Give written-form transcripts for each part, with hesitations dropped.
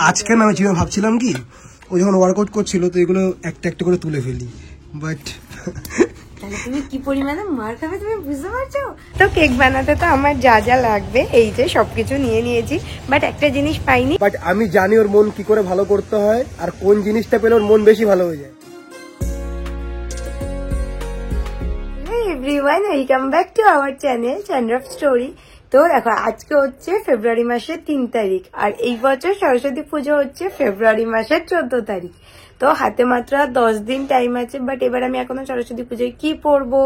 আজকে না আমি ভাবছিলাম কি ও যখন ওয়ার্কআউট করছিল তো এগুলো একটা একটা করে তুলে ফেলি, বাট তাহলে তুমি কি পরিমাণে মার খাবে তুমি বুঝতে পারছো। তো কেক বানাতে তো আমার যা যা লাগবে এই যে সবকিছু নিয়ে নিয়েছি, বাট একটা জিনিস পাইনি। বাট আমি জানি ওর মন কি করে ভালো করতে হয় আর কোন জিনিসটা পেলে ওর মন বেশি ভালো হয়ে যায়। Everyone, welcome back to our channel চ্যান্ড্রফ স্টোরি। তো দেখো আজকে হচ্ছে ফেব্রুয়ারি মাসের 3 তারিখ আর এই বছর সরস্বতী পুজো হচ্ছে ফেব্রুয়ারি মাসের 14 তারিখ। তো হাতে মাত্র 10 দিন টাইম আছে, বাট এবার আমি এখনো সরস্বতী পুজোয় কি পরবো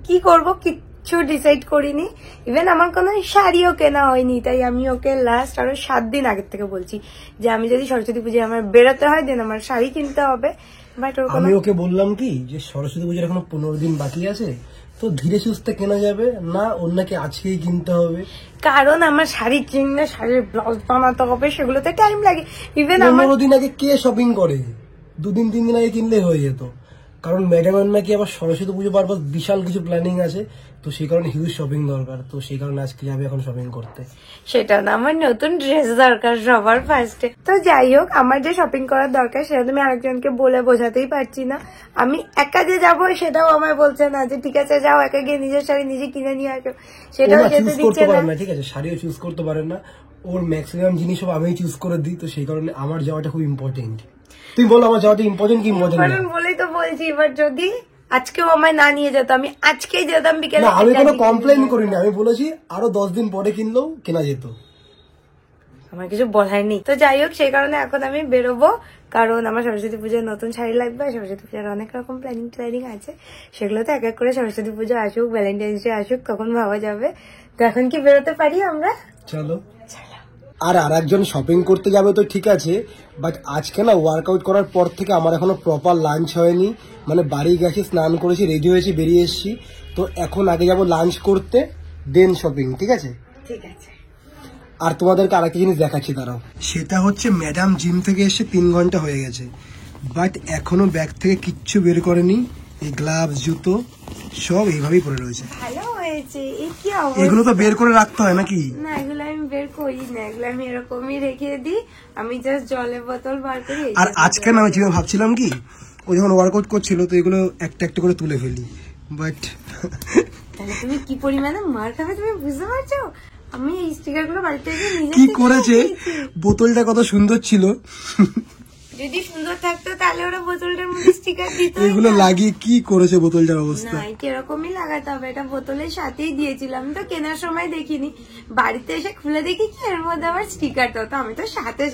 কি করবো কিচ্ছু ডিসাইড করিনি। ইভেন আমার কোনো শাড়িও কেনা হয়নি, তাই আমি ওকে লাস্ট আরো 7 দিন আগের থেকে বলছি যে আমি যদি সরস্বতী পুজোয় আমার বেরোতে হয় দেন আমার শাড়ি কিনতে হবে। বাট আমি ওকে বললাম কি যে সরস্বতী পুজোর এখনো 15 দিন বাকি আছে, তো ধীরে সুস্থে কেনা যাবে না, ওর নাকি আজকেই কিনতে হবে। কারণ আমার শাড়ি কিনলে শাড়ির ব্লাউজ বানাতে হবে, সেগুলোতে টাইম লাগে। ইভেন 15 দিন আগে কে শপিং করে? 2 দিন 3 দিন আগে কিনলে হয়ে যেত। কারণ ম্যাডামের নাকি আবার সরস্বতী পুজো পারপাস বিশাল কিছু প্ল্যানিং আছে, তো সেই কারণে হিউজ শপিং দরকার, তো সেই কারণে আজকে যাবে এখন শপিং করতে। সেটা না, আমার নতুন ড্রেস দরকার সবার ফার্স্টে। তো যাই হোক, আমার যে শপিং করার দরকার সেটা তুমি আরেকজনকে বলে বোঝাতেই পারছি না। আমি একা যে যাবো সেটাও আমায় বলছে না যে ঠিক আছে যাও একা গিয়ে নিজের শাড়ি নিজে কিনে নিয়ে আসো, সেটাও যেতে দিচ্ছে না। ঠিক আছে, শাড়িও চুজ করতে পারেন না, ওর ম্যাক্সিমাম জিনিস সব আমি চুজ করে দিই, তো সেই কারণে আমার যাওয়াটা খুব ইম্পর্টেন্ট। তুমি বলো আমার যাওয়াটা ইম্পর্টেন্ট কি ইম্পর্টেন্ট না? বলেই তো বলছি, এবার যদি আজকেও আমায় না নিয়ে যেত আমি আজকেই যেতাম বিকেলে। আমি কোনো কমপ্লেন করিনি, আমি বলেছি আরো 10 দিন পরে কিনলেও কেনা যেত, আমার কিছু বলার নেই। তো যাই হোক, সেই কারণে এখন আমি বেরোবো, কারণ আমার সরস্বতী পুজোর নতুন শাড়ি লাগবে। সরস্বতী পুজোর অনেক রকম প্ল্যানিং আছে, সেগুলো তো এক এক করে সরস্বতী পুজো আসুক, ভ্যালেন্টাইন্স ডে আসুক, তখন ভাবা যাবে। তো এখন কি বেরোতে পারি আমরা? চলো। আর একজন শপিং করতে যাবে তো ঠিক আছে, বাট আজকে না ওয়ার্কআউট করার পর থেকে আমার এখনো প্রপার লাঞ্চ হয়নি। মানে বাড়ি গেছি, স্নান করেছি, রেডি হয়েছি, বেরিয়ে এসেছি, তো এখন আগে যাবো লাঞ্চ করতে, দেন শপিং। ঠিক আছে? ঠিক আছে। আর তোমাদেরকে আরেকটা জিনিস দেখাচ্ছি, দাঁড়াও। সেটা হচ্ছে ম্যাডাম জিম থেকে এসে 3 ঘন্টা হয়ে গেছে, বাট এখনো ব্যাগ থেকে কিচ্ছু বের করেনি। এই গ্লাভস, জুতো সব এইভাবেই পড়ে রয়েছে। ভালো হয়েছে। এই কি অবস্থা? এগুলো তো বের করে রাখতে হয় নাকি? না, এগুলো আমি বের করি না, এগুলো আমি এরকমই রেখে দিই। আমি জাস্ট জলের বোতল বার করি। আর আজকে না আমি ভাবছিলাম কি ও যখন ওয়ার্কআউট করছিল তো এগুলো একটা একটা করে তুলে ফেলি, বাট তাহলে তুমি কি পরিমাণে মার খাবে তুমি বুঝতে পারছো। আমি এই স্টিকার গুলো বাড়িতে কি করেছে, বোতলটা কত সুন্দর ছিল, যদি সুন্দর থাকতো তাহলে ওরা বোতলটার মধ্যে স্টিকার দিত। এগুলো লাগিয়ে কি করেছে বোতলটার অবস্থা। না, এরকমই লাগাতে হবে, এটা বোতলের সাথেই দিয়েছিলাম। তো কেনার সময় দেখিনি, বাড়িতে এসে খুলে দেখি কি এর মধ্যে আবার স্টিকারটা। তো আমি তো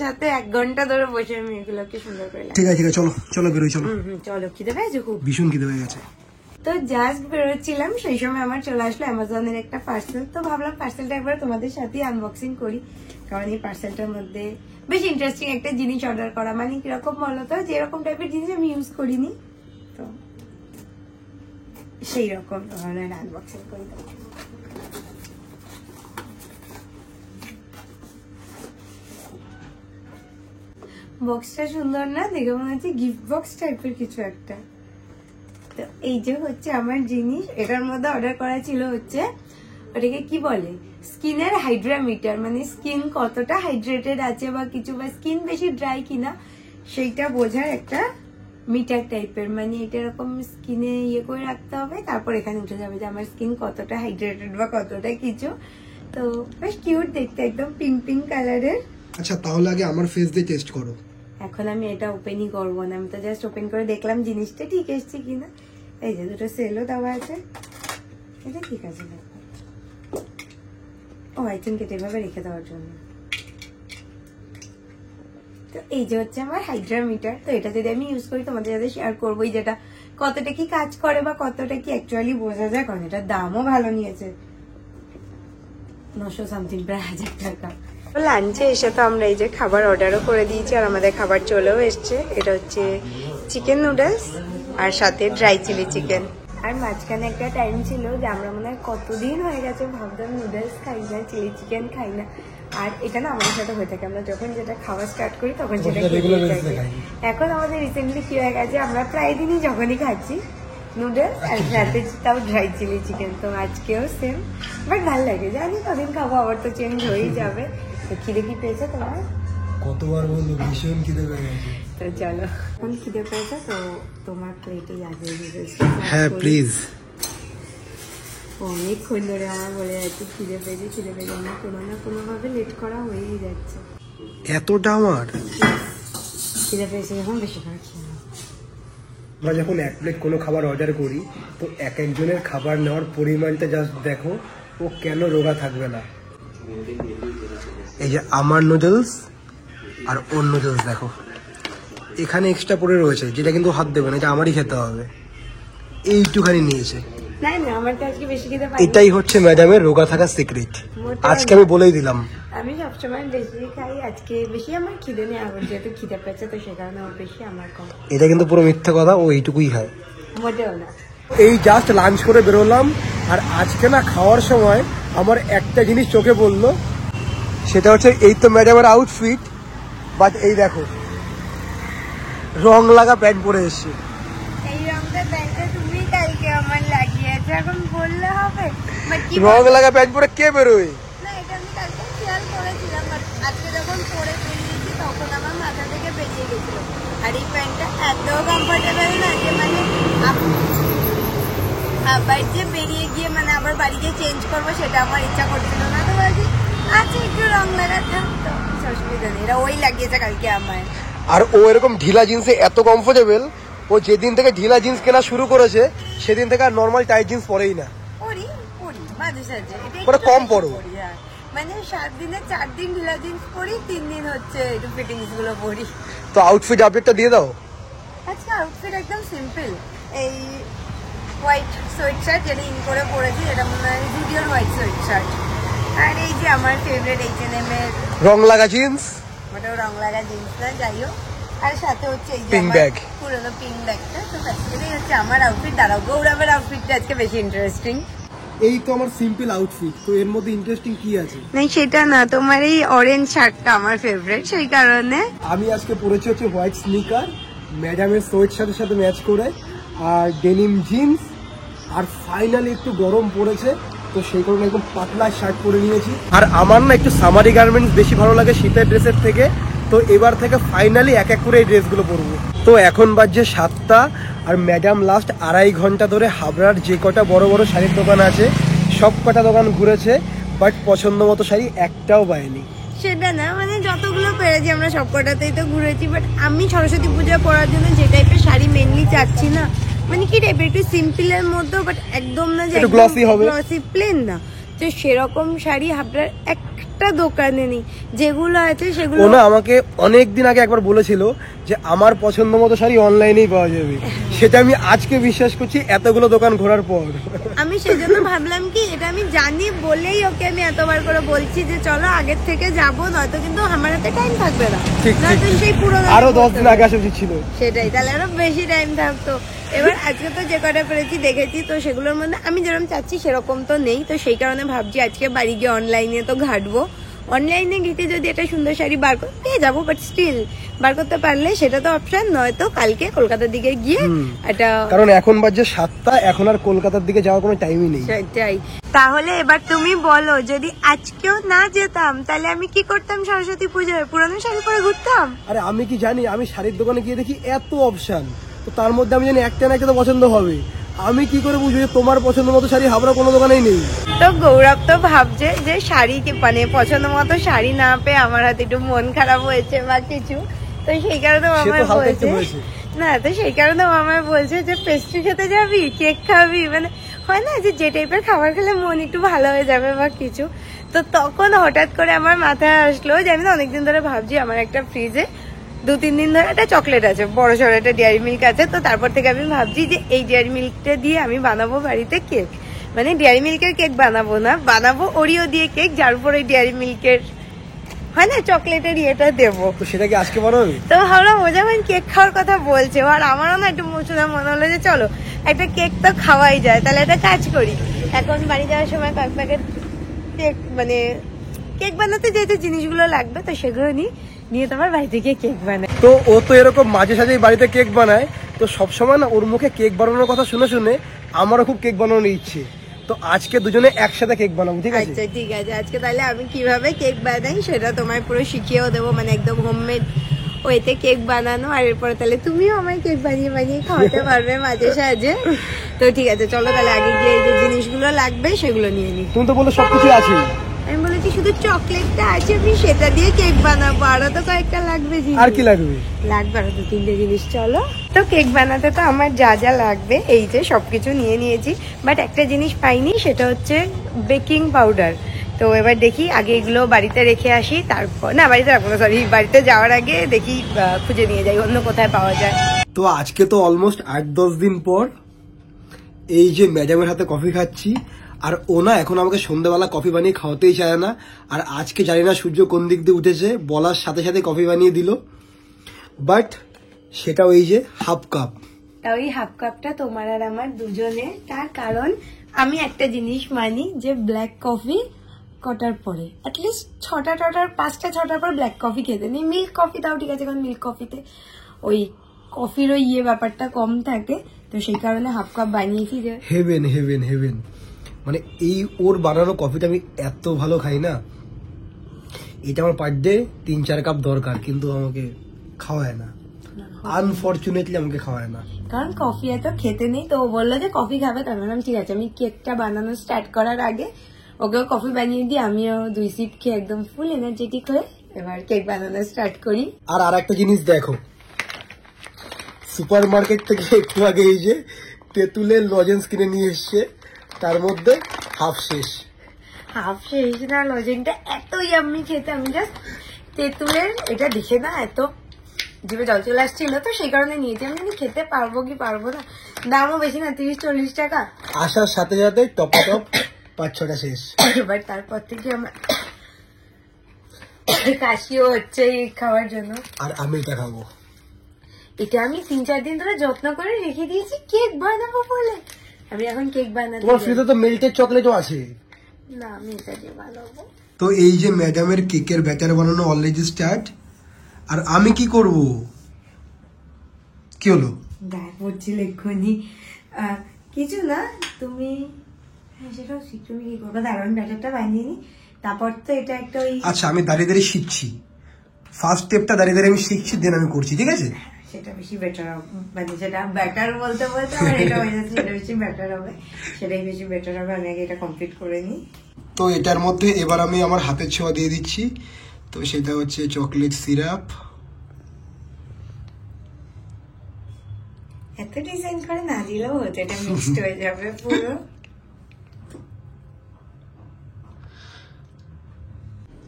সাথে 1 ঘন্টা ধরে বসে আমি এগুলোকে সুন্দর করে। ঠিক আছে চলো চলো বেরোই, চলো। চলো, খিদে পেয়েছে খুব, ভীষণ খিদে পেয়ে গেছে। তো জাস্ট বেরোচ্ছিলাম সেই সময় আমার চলে আসলো অ্যামাজনের একটা পার্সেল। তো ভাবলাম পার্সেলটা একবার তোমাদের সাথে আনবক্সিং করি, কারণ এই পার্সেলটার মধ্যে বেশ ইন্টারেস্টিং একটা জিনিস অর্ডার করা। মানে কিরকম বলো তো, যেরকম টাইপের জিনিস আমি ইউজ করিনি, তো সেই রকম ধরনের আনবক্সিং করি। বক্সটা সুন্দর না? দেখে মনে হচ্ছে গিফট বক্স টাইপের কিছু একটা। তো এই যে হচ্ছে আমার জিনিস, এটার মধ্যে অর্ডার করা ছিল হচ্ছে ওটাকে কি বলে, স্কিনের হাইড্রামিটার। মানে স্কিন কতটা হাইড্রেটেড আছে বা কিছু, বা স্কিন বেশি ড্রাই কিনা সেইটা বোঝার একটা মিটার টাইপের। মানে এটা এরকম স্কিনে ইয়ে করে রাখতে হবে, তারপর এখানে উঠে যাবে যে আমার স্কিন কতটা হাইড্রেটেড বা কতটা কিছু। তো বেশ কিউট দেখতে, একদম পিঙ্ক পিঙ্ক কালারের। আচ্ছা তাহলে আগে আমার ফেস দিয়ে টেস্ট করো। এখন আমি এটা ওপেনই করবো না, আমি তো জাস্ট ওপেন করে দেখলাম জিনিসটা ঠিক এসছে কিনা। এই যে দুটো সেলও দেওয়া আছে, এটা ঠিক আছে। ও আই থিঙ্ক এটা এভাবে রেখে দেওয়ার জন্য। তো এই যে হচ্ছে আমার হাইড্রামিটার। তো এটা যদি আমি ইউজ করি তোমাদের সাথে শেয়ার করবোই, যেটা কতটা কি কাজ করে বা কতটা কি অ্যাকচুয়ালি বোঝা যায়। কারণ এটার দামও ভালো নিয়েছে, 900 সামথিং, প্রায় 1000 টাকা। লাঞ্চে এসে তো আমরা এই যে খাবার অর্ডারও করে দিয়েছি আর আমাদের খাবার চলেও এসছে। এটা হচ্ছে চিকেন নুডলস আর সাথে ড্রাই চিলি চিকেন। আর মাঝখানে একটা টাইম ছিল যে আমরা মনে হয় কতদিন হয়ে গেছে ভাবতাম নুডলস খাই না, চিলি চিকেন খাই না। আর এটা না আমাদের সাথে হয়ে থাকে, আমরা যখন যেটা খাওয়া স্টার্ট করি তখন সেটা এখন আমাদের রিসেন্টলি কি হয়ে গেছে, আমরা প্রায় দিনই যখনই খাচ্ছি নুডলস আর সাথে তাও ড্রাই চিলি চিকেন। তো আজকেও সেম, বাট ভালো লাগে, জানি কদিন খাবো আবার তো চেঞ্জ হয়েই যাবে। তো খিদে কি পেয়েছে তোমার? কতবার বলবো ভীষণ খিদে পেয়ে গেছে। তো চলো, এখন খিদে পেয়েছে তো তোমার প্লেটে যাবে। হ্যাঁ প্লিজ। অনেকক্ষণ ধরে আমার বলে যাচ্ছে খিদে পেয়েছে, আমার কোনো না কোনোভাবে লেট করা হয়েই যাচ্ছে। এতটা আমার খিদে পেয়েছে যখন বেশি করে খেয়ে নাও। আমরা যখন এক প্লেট কোনো খাবার অর্ডার করি তো এক একজনের খাবার নেওয়ার পরিমাণটা জাস্ট দেখো, ও কেন রোগা থাকবে না। এই যে আমার নুডলস আর ওর নুডলস দেখো, এখানে এক্সট্রা পড়ে রয়েছে, যেটা কিন্তু হাত দেবে না, এটা আমারই খেতে হবে। এইটুখানি নিয়েছে। না না, আমার তো আজকে বেশি খিদে পাইনি। এটাই হচ্ছে ম্যাডামের রোগা থাকার সিক্রেট। আজকে আমি বলেই দিলাম, আমি সবসময় বেশি খাই, আজকে বেশি আমার খিদে নেই। আমার যেহেতু খিদে পেয়েছে তো সে কারণে ওর বেশি, আমার কম। এটা কিন্তু পুরো মিথ্যা কথা, ও এইটুকুই খায়। মোটেও না। এই জাস্ট লাঞ্চ করে বেরোলাম, আর আজকে না খাওয়ার সময় আমার একটা জিনিস চোখে পড়লো, সেটা হচ্ছে এই তো ম্যাডামের আউটফিট, বাট এই দেখো রং লাগা প্যান্ট পরে এসছে। এই রংটা প্যান্টটা তুমি কালকে আমার লাগিয়েছো, এখন বললে হবে? রং লাগা প্যান্ট পরে কে বেরোয়? না, এটা আমি কালকে খেয়াল করেছিলাম, বাট আজকে যখন পরে বেরিয়েছি তখন আমার মাথা থেকে বেরিয়ে গেছিল। আর এই প্যান্টটা এত কমফোর্টেবল না যে মানে আবার যে বেরিয়ে গিয়ে মানে আবার বাড়ি গিয়ে চেঞ্জ করবো সেটা আমার ইচ্ছা করছিল না। তো বলছি আচ্ছা একটু রং লাগা থাকতো, অসুবিধা নেই। এরা ওই লাগিয়েছে কালকে আমায়। আর ও এরকম ঢিলা জিন্সে এত কমফোর্টেবল, ও যেদিন থেকে ঢিলা জিন্স কেনা শুরু করেছে সেদিন থেকে আর নর্মাল টাইট জিন্স পরেই না। পরি মাঝে সাঝে ওটা কম পরো। মানে 7 দিনে 4 দিন ঢিলা জিন্স পরি, 3 দিন হচ্ছে একটু ফিটিংস গুলো পরি। তো আউটফিট আপডেটটা দিয়ে দাও। আচ্ছা, আউটফিট একদম সিম্পল। এই হোয়াইট সোয়েট শার্ট যেটা ইন করে পরেছি, যেটা মনে হয় জুডিওর হোয়াইট সোয়েট শার্ট। আর এই যে আমার ফেভারিট H&M এর রং লাগা জিন্স, ওটাও রং লাগা জিন্স না, যাই হোক। আর সাথে হচ্ছে এই যে পিঙ্ক আমার ব্যাগ, পুরোনো পিঙ্ক ব্যাগটা। তো বেসিক্যালি হচ্ছে আমার আউটফিট। দাঁড়াও, গৌরবের আউটফিটটা আজকে বেশি ইন্টারেস্টিং। এই তো আমার সিম্পল আউটফিট, তো এর মধ্যে ইন্টারেস্টিং কি আছে? না সেটা না, তোমার এই অরেঞ্জ শার্টটা আমার ফেভারিট, সেই কারণে। আমি আজকে পরেছি হচ্ছে হোয়াইট স্নিকার, ম্যাডামের সোয়েট শার্টের সাথে ম্যাচ করে, আর ডেনিম জিন্স, আর ফাইনালি একটু গরম পড়েছে তো সেই কারণে একদম পাতলা শার্ট পরে নিয়েছি। আর আমার না একটু সামারি গার্মেন্টস বেশি ভালো লাগে শীতের ড্রেসের থেকে, তো এবার থেকে ফাইনালি এক এক করে এই ড্রেসগুলো পরবো। তো এখন বাজছে 7টা, আর ম্যাডাম লাস্ট 2.5 ঘন্টা ধরে হাবড়ার যে কটা বড় বড় শাড়ির দোকান আছে সব কটা দোকান ঘুরেছে, বাট পছন্দ মতো শাড়ি একটাও পায়নি। সেটা না, মানে যতগুলো পেরেছি আমরা সব কটাতেই তো ঘুরেছি, বাট আমি সরস্বতী পূজা পরার জন্য যে টাইপের শাড়ি মেনলি চাচ্ছি না, মানে কি টাইপের একটু সিম্পলের মধ্যে, বাট একদম না যে গ্লসি হবে, গ্লসি প্লেন না, তো সেরকম শাড়ি হাবড়ার একটা দোকানে নেই। যেগুলো আছে সেগুলো ও না আমাকে অনেকদিন আগে একবার বলেছিল যে আমার পছন্দ মতো শাড়ি অনলাইনেই পাওয়া যাবে, সেটা আমি আজকে বিশ্বাস করছি এতগুলো দোকান ঘোরার পর। আমি সেজন্য ভাবলাম কি এটা আমি জানি বলেই ওকে আমি এতবার করে বলছি যে চলো আগের থেকে যাবো, নয়তো কিন্তু আমার হাতে টাইম থাকবে না, নয়তো সেই পুরো আরো 10 দিন আগে আসা উচিত ছিল। সেটাই, তাহলে আরো বেশি টাইম থাকতো। এবার আজকে তো যে কটা পেরেছি দেখেছি, তো সেগুলোর মধ্যে আমি যেরকম চাচ্ছি সেরকম তো নেই, তো সেই কারণে ভাবছি আজকে বাড়ি গিয়ে অনলাইনে তো ঘাটবো। অনলাইনে ঘেটে যদি একটা সুন্দর শাড়ি বার করতে পেয়ে যাবো, বাট স্টিল বার করতে পারলে সেটা তো অপশন, নয়তো কালকে কলকাতার দিকে গিয়ে একটা, কারণ এখন বাজে 7টা, এখন আর কলকাতার দিকে যাওয়ার কোনো টাইমই নেই। সেটাই। তাহলে এবার তুমি বলো, যদি আজকেও না যেতাম তাহলে আমি কি করতাম? সরস্বতী পুজোয় পুরানো শাড়ি পরে ঘুরতাম। আরে আমি কি জানি, আমি শাড়ির দোকানে গিয়ে দেখি এত অপশন, তো তার মধ্যে আমি জানি একটা না একটা তো পছন্দ হবে। আমি কি করে বুঝবো যে তোমার পছন্দ মতো শাড়ি হাবড়া কোনো দোকানেই নেই? তো গৌরব তো ভাবছে যে শাড়ি মানে পছন্দ মতো শাড়ি না পেয়ে আমার হাতে একটু মন খারাপ হয়েছে বা কিছু, তো সেই কারণে আমায় বলছে না, তো সেই কারণে আমায় বলছে যে পেস্ট্রি খেতে যাবি, কেক খাবি, মানে হয় না যে টাইপের খাবার খেলে মন একটু ভালো হয়ে যাবে বা কিছু। তো তখন হঠাৎ করে আমার মাথায় আসলো যে আমি তো অনেকদিন ধরে ভাবছি আমার একটা ফ্রিজে 2-3 দিন ধরে একটা চকলেট আছে, বড় সড়ো একটা ডেয়ারি মিল্ক আছে, তো তারপর থেকে আমি ভাবছি যে এই ডেয়ারি মিল্কটা দিয়ে আমি বানাবো বাড়িতে কেক, মানে ডেয়ারি মিল্কের কেক বানাবো না, বানাবো ওরিও দিয়ে কেক, যার উপর ওই ডেয়ারি মিল্কের হয় না চকলেটের ইয়েটা দেবো। তো সেটা কি আজকে বানাবে? তো ভাবলাম ও যখন কেক খাওয়ার কথা বলছে, আর আমারও না একটু মোচনা মনে হলো যে চলো একটা কেক তো খাওয়াই যায়, তাহলে একটা কাজ করি, এখন বাড়ি যাওয়ার সময় কয়েক প্যাকেট কেক, মানে কেক বানাতে যেহেতু জিনিসগুলো লাগবে তো সেগুলো নিয়ে তোমার বাড়ি থেকে কেক বানায়। তো ও তো এরকম মাঝে সাঝেই বাড়িতে কেক বানায়, তো সবসময় না ওর মুখে কেক বানানোর কথা শুনে শুনে আমারও খুব কেক বানানোর ইচ্ছে। তো আজকে দুজনে একসাথে কেক বানাবো, ঠিক আছে? আচ্ছা ঠিক আছে, আজকে তাহলে আমি কিভাবে কেক বানাই সেটা তোমায় পুরো শিখিয়েও দেবো, মানে একদম হোমমেড ওইতে কেক বানানো। আর এরপরে তাহলে তুমিও আমায় কেক বানিয়ে বানিয়ে খাওয়াতে পারবে মাঝে সাঝে। তো ঠিক আছে, চলো তাহলে আগে গিয়ে যে জিনিসগুলো লাগবে সেগুলো নিয়ে নিই। তুমি তো বললো সবকিছু আছে। আমি বলেছি শুধু চকলেটটা আছে, আমি সেটা দিয়ে কেক বানাবো, আরো তো কয়েকটা লাগবে জিনিস। আর কি লাগবে? লাগবে আরো 2-3টে জিনিস। চলো, তো কেক বানাতে তো আমার যা যা লাগবে এই যে সবকিছু নিয়ে নিয়েছি, বাট একটা জিনিস পাইনি, সেটা হচ্ছে বেকিং পাউডার। তো এবার দেখি আগে এগুলো বাড়িতে রেখে আসি, তারপর না বাড়িতে রাখবো না, সরি, বাড়িতে যাওয়ার আগে দেখি খুঁজে নিয়ে যাই অন্য কোথায় পাওয়া যায়। তো আজকে তো অলমোস্ট 8-10 দিন পর এই যে ম্যাডামের হাতে কফি খাচ্ছি, আর ও না এখন আমাকে সন্ধ্যাবেলা কফি বানিয়ে খাওয়াতেই চায় না। আর আজকে জানি না সূর্য কোন দিক দিয়ে উঠেছে, বলার সাথে সাথে কফি বানিয়ে দিল, বাট সেটা ওই যে হাফ কাপ। তা ওই হাফ কাপটা তোমার আর আমার দুজনে, তার কারণ আমি একটা জিনিস মানি যে ব্ল্যাক কফি কটার পরে অ্যাটলিস্ট 5টা-6টার পর ব্ল্যাক কফি খেতে নেই। মিল্ক কফি তাও ঠিক আছে, কারণ মিল্ক কফিতে ওই কফির ওই ব্যাপারটা কম থাকে, তো সেই কারণে হাফ কাপ বানিয়েছি। যে হেভেন হেভেন হেভেন, মানে এই ওর বানানো কফিটা আমি এত ভালো খাই না, এটা আমার পার ডে 3-4 কাপ দরকার, কিন্তু আমাকে খাওয়ায় না, আনফরচুনেটলি আমাকে খাওয়ায় না। কারণ কফি এত খেতে নেই, তো ও বললো যে কফি খাবে, তার বললাম ঠিক আছে, আমি কেকটা বানানো স্টার্ট করার আগে ওকেও কফি বানিয়ে দিই, আমিও 2 সিপ খেয়ে একদম ফুল এনার্জেটিক হয়ে এবার কেক বানানো স্টার্ট করি। আর একটা জিনিস দেখো, সুপার মার্কেট থেকে একটু আগে এই যে তেঁতুলের লজেন্স কিনে নিয়ে এসছে, তার মধ্যে হাফ শেষ না, লজেনটা এত ইয়াম্মি খেতে, আমি জাস্ট তেঁতুলের এটা দেখে না এত জিভে জল চলে আসছিল, তো সেই কারণে নিয়েছি। আমি খেতে পারবো কি পারবো না, দামও বেশি না, 30-40 টাকা। আসার সাথে সাথে টপ 5-6টা শেষ। এবার তারপর থেকে আমার কাশিও হচ্ছে এই খাওয়ার জন্য। আর আমি এটা খাবো, এটা আমি 3-4 দিন ধরে যত্ন করে রেখে দিয়েছি কেক বানাবো বলে। আমি এখন কেক বানাবো। তোমার ফ্রিজে তো মেল্টেড চকলেটও আছে। না, আমি এটা দিয়ে বানাবো। তো এই যে ম্যাডামের কেকের ব্যাটার বানানো অলরেডি স্টার্ট, আর আমি কি করব? কি হলো? দেখ বলছিল এক্ষুনি কিছু না, তুমি সেটাও শিখ, তুমি কি করবো, দারুণ ব্যাটারটা বানিয়ে নি, তারপর তো এটা একটা ওই আচ্ছা, আমি দাঁড়িয়ে দাঁড়িয়ে শিখছি, ফার্স্ট স্টেপটা দাঁড়িয়ে দাঁড়িয়ে আমি শিখছি, দেন আমি করছি, ঠিক আছে? সেটা বেশি বেটার হবে, মানে সেটা ব্যাটার বলতে বলতে আমার এটা হয়ে যাচ্ছে, সেটা বেশি বেটার হবে, সেটাই বেশি বেটার হবে। আমি আগে এটা কমপ্লিট করে নিই। তো এটার মধ্যে এবার আমি আমার হাতের ছোঁয়া দিয়ে দিচ্ছি, তো সেটা হচ্ছে চকলেট সিরাপ। এত ডিজাইন করে না দিলেও হতো, এটা মিক্সড হয়ে যাবে পুরো।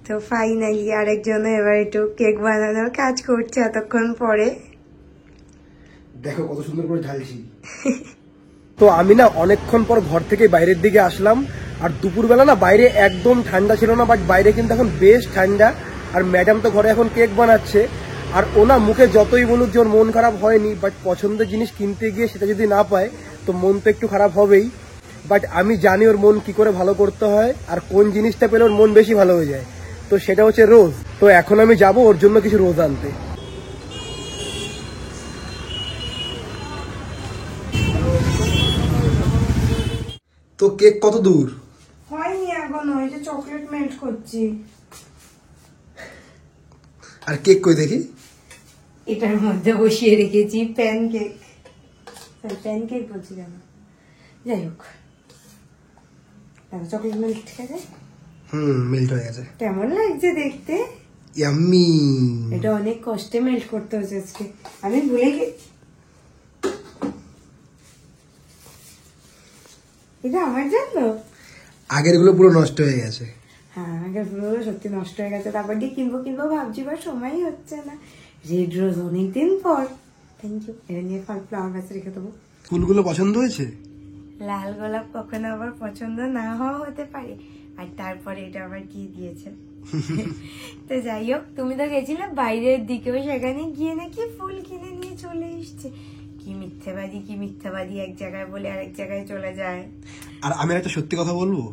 তো ফাইনালি আরেকজন এবার একটু কেক বানানোর কাজ করছে এতক্ষণ পরে। দেখো কত সুন্দর করে ঢালছি। তো আমি না অনেকক্ষণ পর ঘর থেকে বাইরের দিকে আসলাম, আর দুপুরবেলা না বাইরে একদম ঠান্ডা ছিল না, বাট বাইরে কিন্তু এখন বেশ ঠান্ডা। আর ম্যাডাম তো ঘরে এখন কেক বানাচ্ছে, আর ওনা মুখে যতই বলুক যে ওর মন খারাপ হয়নি, বাট পছন্দের জিনিস কিনতে গিয়ে সেটা যদি না পায় তো মন তো একটু খারাপ হবেই। বাট আমি জানি ওর মন কি করে ভালো করতে হয়, আর কোন জিনিসটা পেলে ওর মন বেশি ভালো হয়ে যায়, তো সেটা হচ্ছে রোজ। তো এখন আমি যাব ওর জন্য কিছু রোজ আনতে। তো কেক কত দূর? হয়নি এখন, ওই যে চকলেট মেল্ট করছি। আর কেক কই দেখি? এটার মধ্যে বসিয়ে রেখেছি প্যানকেক। প্যানকেক বলছি কেন, যাই হোক, চকলেট মেল্ট ঠিক আছে। মেল্ট হয়ে গেছে। কেমন লাগছে দেখতে? ইয়াম্মি। এটা অনেক কষ্টে মেল্ট করতে হচ্ছে আজকে, আমি ভুলে গেছি। এটা আমার জন্য? আগের গুলো পুরো নষ্ট হয়ে গেছে। হ্যাঁ, আগের গুলো সত্যি নষ্ট হয়ে গেছে, তারপর দিয়ে কিনবো ভাবছি, বা সময়ই হচ্ছে না। রেড রোজ অনেকদিন পর, থ্যাংক ইউ। এটা নিয়ে ফ্লাওয়ার গাছে রেখে দেবো। ফুলগুলো পছন্দ হয়েছে? লাল গোলাপ কখনো আবার পছন্দ না হওয়া হতে পারে, আর তারপরে এটা আবার কি দিয়েছে। তো যাই হোক, তুমি তো গেছিলে বাইরের দিকেও, সেখানে গিয়ে নাকি ফুল কিনে নিয়ে চলে এসছে। কি মিথ্যাবাদী, এক জায়গায় বলে আরেক জায়গায় চলে যায়। আর আমি একটা সত্যি কথা বলবো,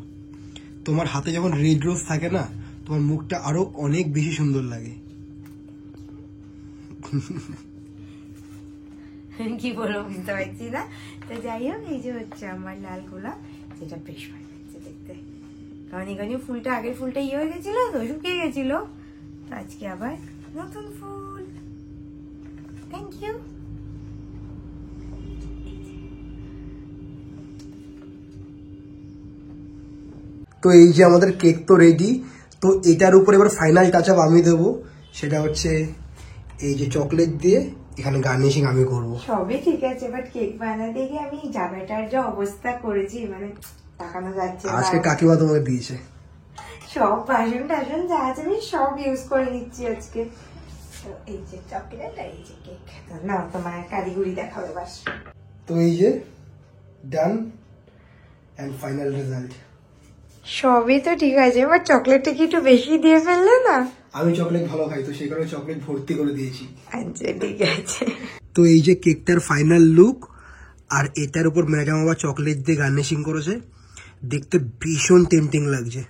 তোমার হাতে যখন রেড রোজ থাকে না, তোমার মুখটা আরো অনেক বেশি সুন্দর লাগে। কি বলবো বুঝতে পারছি না। তো যাই হোক, এই যে হচ্ছে আমার লাল গোলাপ, যেটা বেশ ভালো লাগছে দেখতে, কারণ এখানে ফুলটা আগের ফুলটা ইয়ে হয়ে গেছিল তো, শুকিয়ে গেছিল, তো আজকে আবার নতুন ফুল। Thank you. তো এই যে আমাদের কেক তো রেডি, তো এটার উপর এবার ফাইনাল টাচ আপ আমি দেবো, সেটা হচ্ছে এই যে চকলেট দিয়ে এখানে গার্নিশিং আমি করব। সবই ঠিক আছে, বাট কেক বানাতে গিয়ে আমি জামাটার যে অবস্থা করেছি, মানে তাকানো যাচ্ছে না। আজকে কাকিমা তোমাকে দিয়েছে সব বাসন টাসন যা আছে আমি সব ইউজ করে নিচ্ছি আজকে। তো এই যে চকলেট আর এই যে কেক, না তোমার কারিগরি দেখাবে বাস। তো এই যে ডান এন্ড ফাইনাল রেজাল্ট। সবই তো ঠিক আছে, বাট চকলেটটা কি একটু বেশি দিয়ে ফেললে না? আমি চকলেট ভালো খাই, তো সেই কারণে চকলেট ভর্তি করে দিয়েছি। আচ্ছা ঠিক আছে। তো এই যে কেকটার ফাইনাল লুক, আর এটার উপর ম্যাডাম আবার চকলেট দিয়ে গার্নিশিং করেছে, দেখতে ভীষণ টেম্পটিং লাগছে।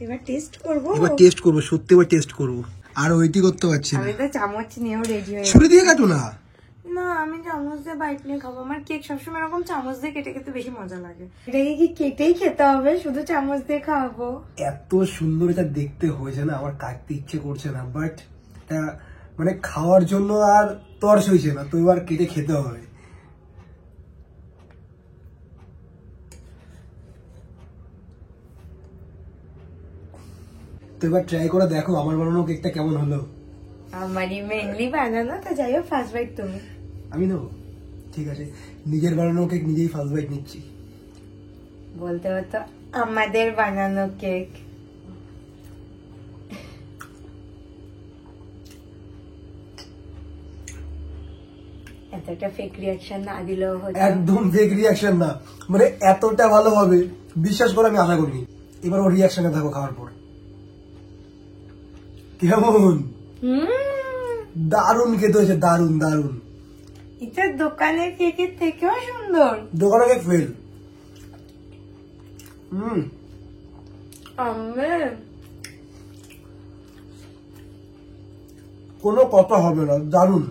এবার টেস্ট করবো, এবার টেস্ট করবো, সত্যি এবার টেস্ট করবো। আর ওইটি করতে পারছি না, আমি তো চামচ নিয়েও রেডি হয়ে ছুরি দিয়ে কাটো না। না আমি চামচ দিয়ে বাইট নিয়ে খাবো, আমার কেক সবসময় এরকম চামচ দিয়ে কেটে খেতে বেশি মজা লাগে। এটাকে কি কেটেই খেতে হবে, শুধু চামচ দিয়ে খাওয়াবো? এত সুন্দর এটা দেখতে হয়েছে না, আমার কাটতে ইচ্ছে করছে না, বাট এটা মানে খাওয়ার জন্য আর তর্স হয়েছে না, তো এবার কেটে খেতে হবে। তো এবার ট্রাই করে দেখো আমার বানানো কেকটা কেমন হলো। আমারই মেনলি বানানো, তো যাই হোক ফার্স্ট বাইট তুমি। আমি নেবো, ঠিক আছে, নিজের বানানো কেক নিজেই ফার্স্ট বাইট নিচ্ছি। বলতে হতো আমাদের বানানো কেক। এতটা ফেক রিয়াকশন না দিলেও হতো। একদম ফেক রিয়াকশন না, মানে এতটা ভালো হবে বিশ্বাস করে আমি আশা করিনি। এবার ওর রিয়াকশনে থাকো খাওয়ার পর। কেমন? দারুণ খেতে হয়েছে, দারুণ দারুণ। এটা দোকানের কেকের থেকেও সুন্দর। দোকানে কেক ফেল। কোনো কথা হবে না, দারুণ।